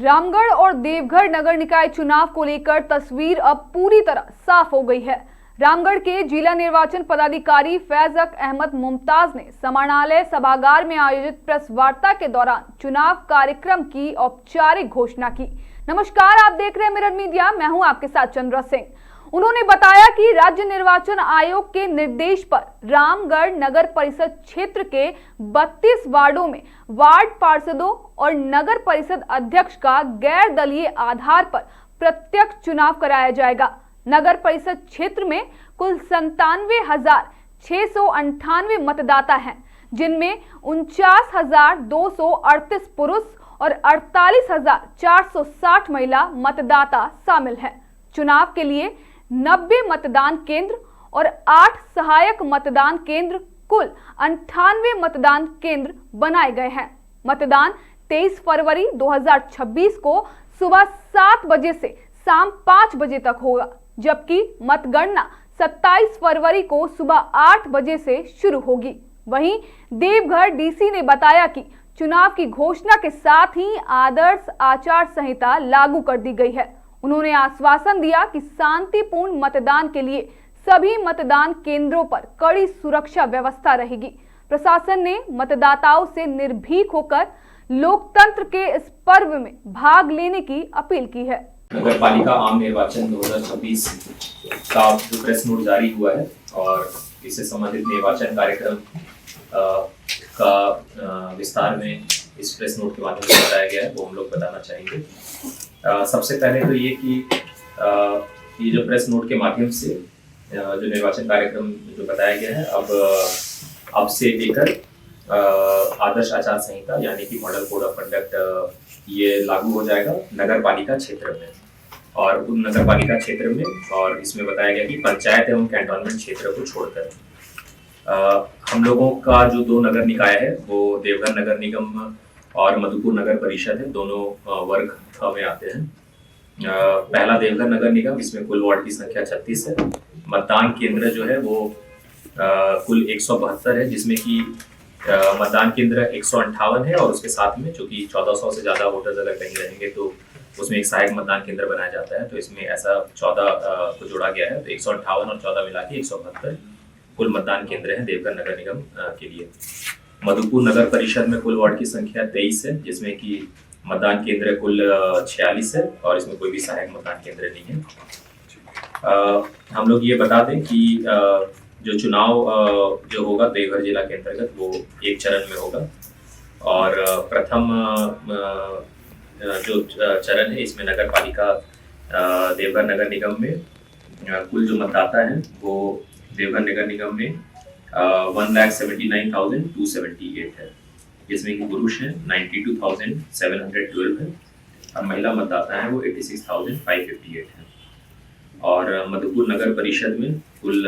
रामगढ़ और देवघर नगर निकाय चुनाव को लेकर तस्वीर अब पूरी तरह साफ हो गई है। रामगढ़ के जिला निर्वाचन पदाधिकारी फैजक अहमद मुमताज ने समाहरणालय सभागार में आयोजित प्रेस वार्ता के दौरान चुनाव कार्यक्रम की औपचारिक घोषणा की। नमस्कार, आप देख रहे हैं मिरर मीडिया, मैं हूं आपके साथ चंद्रा सिंह। उन्होंने बताया कि राज्य निर्वाचन आयोग के निर्देश पर रामगढ़ नगर परिषद क्षेत्र के 32 वार्डों में वार्ड पार्षदों और नगर परिषद अध्यक्ष का गैर दलीय आधार पर प्रत्यक्ष चुनाव कराया जाएगा। नगर परिषद क्षेत्र में कुल 97,698 मतदाता हैं, जिनमें 49,238 पुरुष और 48,460 महिला मतदाता शामिल हैं। चुनाव के लिए 90 मतदान केंद्र और 8 सहायक मतदान केंद्र, कुल 98 मतदान केंद्र बनाए गए हैं। मतदान 23 फरवरी 2026 को सुबह 7 बजे से शाम 5 बजे तक होगा, जबकि मतगणना 27 फरवरी को सुबह 8 बजे से शुरू होगी। वहीं देवघर डीसी ने बताया कि चुनाव की घोषणा के साथ ही आदर्श आचार संहिता लागू कर दी गई है। उन्होंने आश्वासन दिया कि शांतिपूर्ण मतदान के लिए सभी मतदान केंद्रों पर कड़ी सुरक्षा व्यवस्था रहेगी। प्रशासन ने मतदाताओं से निर्भीक होकर लोकतंत्र के इस पर्व में भाग लेने की अपील की है। नगर पालिका आम निर्वाचन 2026 का जो प्रेस नोट जारी हुआ है और इससे संबंधित निर्वाचन कार्यक्रम का विस्तार में इस प्रेस नोट के माध्यम से बताया गया है, वो हम लोग बताना चाहेंगे। सबसे पहले तो ये कि ये जो प्रेस नोट के माध्यम से जो निर्वाचन कार्यक्रम जो बताया गया है, अब से लेकर आदर्श आचार संहिता यानी कि मॉडल कोड ऑफ कंडक्ट ये लागू हो जाएगा नगर पालिका क्षेत्र में और उन नगर पालिका क्षेत्र में, और इसमें बताया गया कि पंचायत एवं कैंटोनमेंट क्षेत्र को छोड़कर हम लोगों का जो 2 नगर निकाय है वो देवघर नगर निगम और मधुपुर नगर परिषद है, दोनों वर्ग में आते हैं। पहला देवघर नगर निगम, इसमें कुल वार्ड की संख्या 36 है। मतदान केंद्र जो है वो कुल 172 है, जिसमें कि मतदान केंद्र 158 है और उसके साथ में चूंकि 1400 से ज्यादा वोटर्स अगर कहीं रहेंगे तो उसमें एक सहायक मतदान केंद्र बनाया जाता है, तो इसमें ऐसा 14 को जोड़ा गया है, तो 158 और 14 मिला के 172 कुल मतदान केंद्र है देवघर नगर निगम के लिए। मधुपुर नगर परिषद में कुल वार्ड की संख्या 23 है, जिसमें कि मतदान केंद्र कुल 46 है और इसमें कोई भी सहायक मतदान केंद्र नहीं है। हम लोग ये बता दें कि जो चुनाव जो होगा देवघर जिला के अंतर्गत वो एक चरण में होगा और प्रथम जो चरण है इसमें नगर पालिका देवघर नगर निगम में कुल जो मतदाता हैं वो देवघर नगर निगम में 1,79,278 है, जिसमें कि पुरुष हैं 92,712 है और महिला मतदाता हैं वो 86,558 है। और मधुपुर नगर परिषद में कुल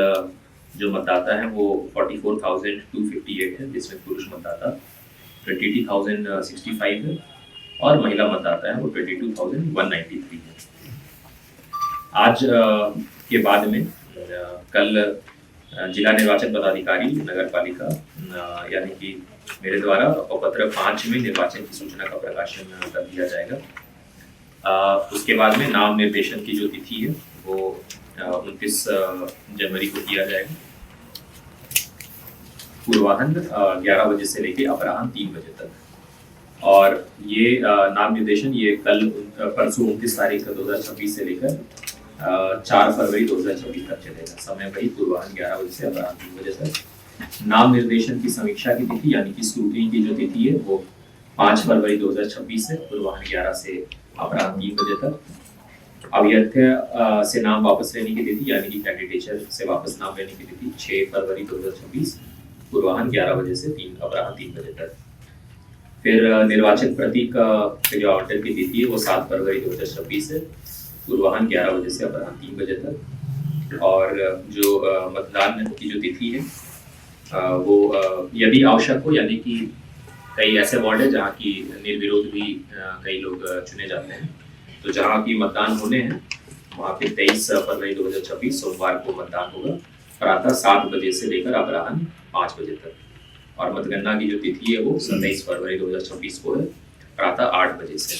जो मतदाता हैं वो 44,258 है, जिसमें पुरुष मतदाता 22,065 है और महिला मतदाता है वो 22,193 है। आज के बाद में कल जिला निर्वाचन पदाधिकारी नगर पालिका यानी कि मेरे द्वारा पत्र 5 में निर्वाचन की सूचना का प्रकाशन कर दिया जाएगा। उसके बाद में नाम निर्देशन की जो तिथि है वो 29 जनवरी को किया जाएगा। पूर्वाह्न 11 बजे से लेकर अपराह्न 3 बजे तक, और ये नाम निर्देशन ये कल परसों 29 तारीख 2026 से लेकर 4 फरवरी 2026 तक चलेगा। समय वही पूर्वाह्न 11 बजे से अपराह्न 3 बजे तक। नाम निर्देशन की समीक्षा की तिथि यानी कि स्क्रूटनी की जो तिथि है वो 5 फरवरी 2026 से पूर्वाह्न 11 से अपराह्न 3 बजे तक। अभ्यर्थी से नाम वापस लेने की तिथि यानी कि कैंडिडेचर से वापस नाम लेने की तिथि 6 फरवरी 2026 पूर्वाह्न 11 बजे से अपराह्न 3 बजे तक। फिर निर्वाचन प्रतीक के जो आवंटन की तिथि है वो 7 फरवरी 2026 है पूर्वाह्न 11 बजे से अपराह्न 3 बजे तक। और जो मतदान की जो तिथि है वो यदि आवश्यक हो, यानी कि कई ऐसे वार्ड है जहाँ की निर्विरोध भी कई लोग चुने जाते हैं, तो जहाँ की मतदान होने हैं वहाँ पे 23 फरवरी 2026 सोमवार को मतदान होगा प्रातः 7 बजे से लेकर अपराह्न 5 बजे तक। और मतगणना की जो तिथि है वो 27 फरवरी 2026 को है प्रातः 8 बजे से।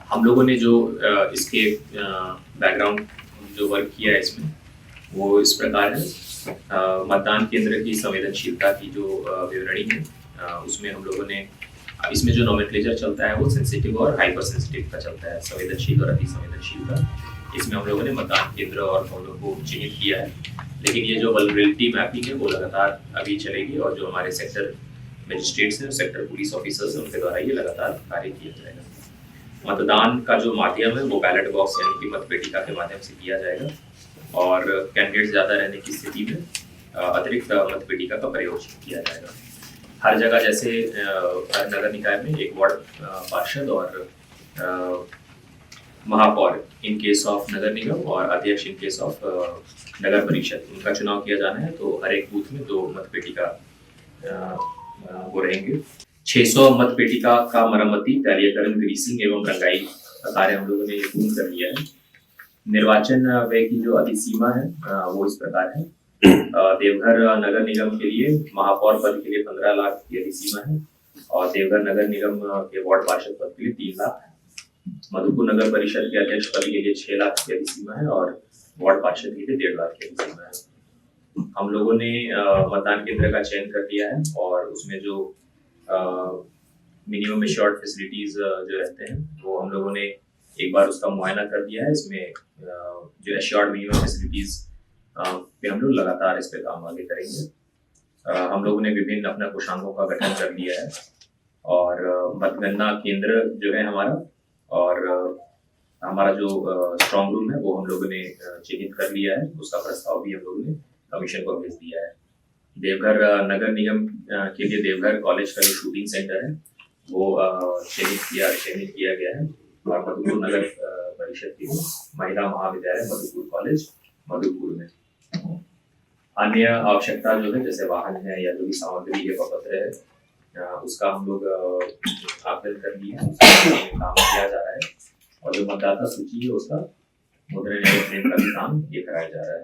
हम लोगों ने जो इसके बैकग्राउंड जो वर्क किया है इसमें वो इस प्रकार है। मतदान केंद्र की संवेदनशीलता की जो विवरणी है उसमें हम लोगों ने इसमें जो नोमेनक्लेचर चलता है वो सेंसिटिव और हाइपर सेंसिटिव का चलता है, संवेदनशील और अति संवेदनशील का। इसमें हम लोगों ने मतदान केंद्र और भवनों को चिन्हित किया है, लेकिन ये जो वल्नरेबिलिटी मैपिंग है वो लगातार अभी चलेगी और जो हमारे सेक्टर मजिस्ट्रेट्स हैं, सेक्टर पुलिस ऑफिसर्स हैं, उनके द्वारा ये लगातार कार्य किया जाएगा। मतदान का जो माध्यम है वो बैलेट बॉक्स यानी कि मतपेटिका के माध्यम से किया जाएगा और कैंडिडेट ज़्यादा रहने की स्थिति में अतिरिक्त मतपेटिका का प्रयोग किया जाएगा। हर जगह जैसे हर नगर निकाय में एक वार्ड पार्षद और महापौर इन केस ऑफ नगर निगम और अध्यक्ष इन केस ऑफ नगर परिषद, उनका चुनाव किया जाना है। तो हर एक बूथ में 2 मतपेटिका वो रहेंगे। 600 मतपेटिका का मरम्मती, टैलीकरण, ग्रीसिंग एवं रंगाई का कार्य हम लोगों ने ये पूर्ण कर लिया है। निर्वाचन व्यय की जो अधिसीमा है वो इस प्रकार है। देवघर नगर निगम के लिए महापौर पद के लिए 15 लाख की अधिसीमा है और देवघर नगर निगम के वार्ड पार्षद पद के लिए 3 लाख है। मधुपुर नगर परिषद के अध्यक्ष पद के लिए 6 लाख की अधिसीमा है और वार्ड पार्षद के लिए 1.5 लाख की अधिसीमा है। हम लोगों ने मतदान केंद्र का चयन कर लिया है और उसमें जो मिनिमम एश्योर्ड फैसिलिटीज जो रहते हैं वो हम लोगों ने एक बार उसका मुआयना कर दिया है। इसमें जो एश्योर्ड मिनिमम फैसिलिटीज पे हम लोग लगातार इस पे काम आगे करेंगे। हम लोगों ने विभिन्न अपना कोषांगों का गठन कर लिया है और मतगणना केंद्र जो है हमारा और हमारा जो स्ट्रॉन्ग रूम है वो हम लोगों ने चिन्हित कर लिया है। उसका प्रस्ताव भी हम लोगों ने कमीशन को भेज दिया है। देवघर नगर निगम के लिए देवघर कॉलेज का जो शूटिंग सेंटर है वो चयनित किया गया है और मधुपुर नगर परिषद की महिला महाविद्यालय मधुपुर कॉलेज मधुपुर में। अन्य आवश्यकता जो है जैसे वाहन है या जो भी सामग्री है पत्र है उसका हम लोग आकलन कर लिए हैं, काम किया जा रहा है और जो मतदाता सूची है उसका मुद्रण का भी काम ये कराया जा रहा है।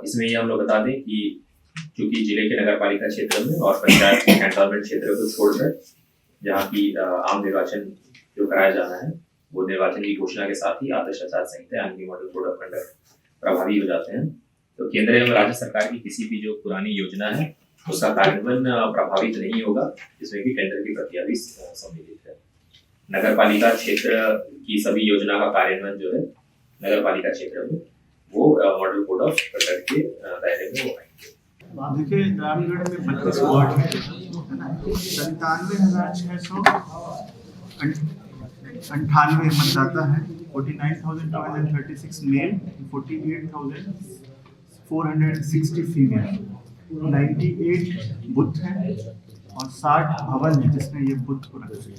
इसमें ये हम लोग बता दें कि चूंकि जिले के नगर पालिका क्षेत्र में और पंचायत कैंटोनमेंट क्षेत्र को छोड़कर जहाँ की आम निर्वाचन जो कराया जाना है वो निर्वाचन की घोषणा के साथ ही आदर्श आचार संहिता यानी मॉडल कोड ऑफ कंडक्ट प्रभावी हो जाते हैं। तो केंद्र एवं राज्य सरकार की किसी भी जो पुरानी योजना है उसका कार्यान्वयन प्रभावित नहीं होगा, जिसमें कि टेंडर की प्रक्रिया भी सम्मिलित है। नगर पालिका क्षेत्र की सभी योजना का कार्यान्वयन जो है नगर पालिका क्षेत्र में वो मॉडल कोड ऑफ कंडक्ट के दायरे में हो पाएंगे। देखिए रामगढ़ में 32 वार्ड है, 97,698 मतदाता है, 49,236 मेल, 48,460 फीमेल, 98 बुथ हैं और 60 भवन है जिसमें ये बुथ को रखा गया।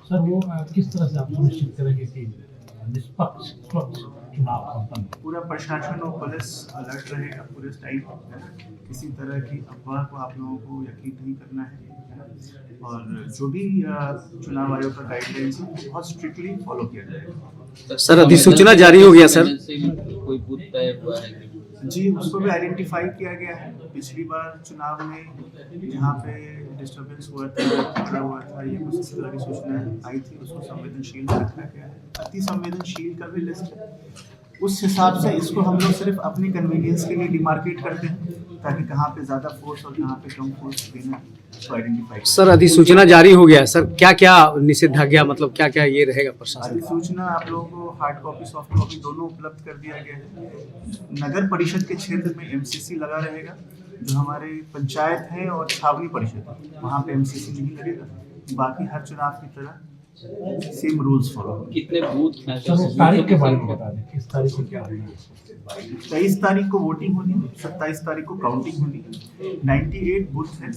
सर वो किस तरह से आप सुनिश्चित करेंगे कि निष्पक्ष स्वच्छ चुनाव संपन्न? पूरा प्रशासन और पुलिस अलर्ट रहेगा पूरे टाइम, किसी तरह की अफवाह को आप लोगों को यकीन नहीं करना है और जो भी चुनाव आयोग का गाइडलाइंस है बहुत स्ट्रिक्टली फॉलो किया जाएगा। सर अधिसूचना जारी हो गया सर? कोई बूथ तय हुआ है? जी, उसको भी आइडेंटिफाई किया गया है। पिछली बार चुनाव में जहाँ पे डिस्टर्बेंस हुआ था, झगड़ा हुआ था, ये कुछ इस तरह की सूचना आई थी, उसको संवेदनशील में रखा गया है। अति संवेदनशील का भी लिस्ट है, उस हिसाब से इसको हम लोग सिर्फ अपनी कन्वीनियंस के लिए डिमार्केट करते हैं ताकि कहाँ पे ज़्यादा फोर्स और कहाँ पे कम फोर्स देना उसको आइडेंटिफाई। सर अधिसूचना जारी हो गया है सर, क्या क्या निषेधाज्ञा मतलब क्या क्या ये रहेगा प्रशासन? अधिसूचना आप लोगों को हार्ड कॉपी सॉफ्ट कॉपी दोनों उपलब्ध कर दिया गया है। नगर परिषद के क्षेत्र में MCC लगा रहेगा, जो हमारे पंचायत है और छावनी परिषद वहाँ पे MCC नहीं लगेगा। बाकी हर चुनाव की तरह सेम रूल्स फॉलो। कितने बूथ हैं? सर वो तारीख के बारे में बता दें, किस तारीख को क्या होगी? 23 तारीख को वोटिंग होनी है, 27 तारीख को काउंटिंग होनी है। 98 बूथ है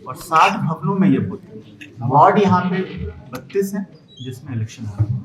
और 60 भवनों में ये बूथ है। वार्ड यहाँ पे 32 है जिसमें इलेक्शन होगा।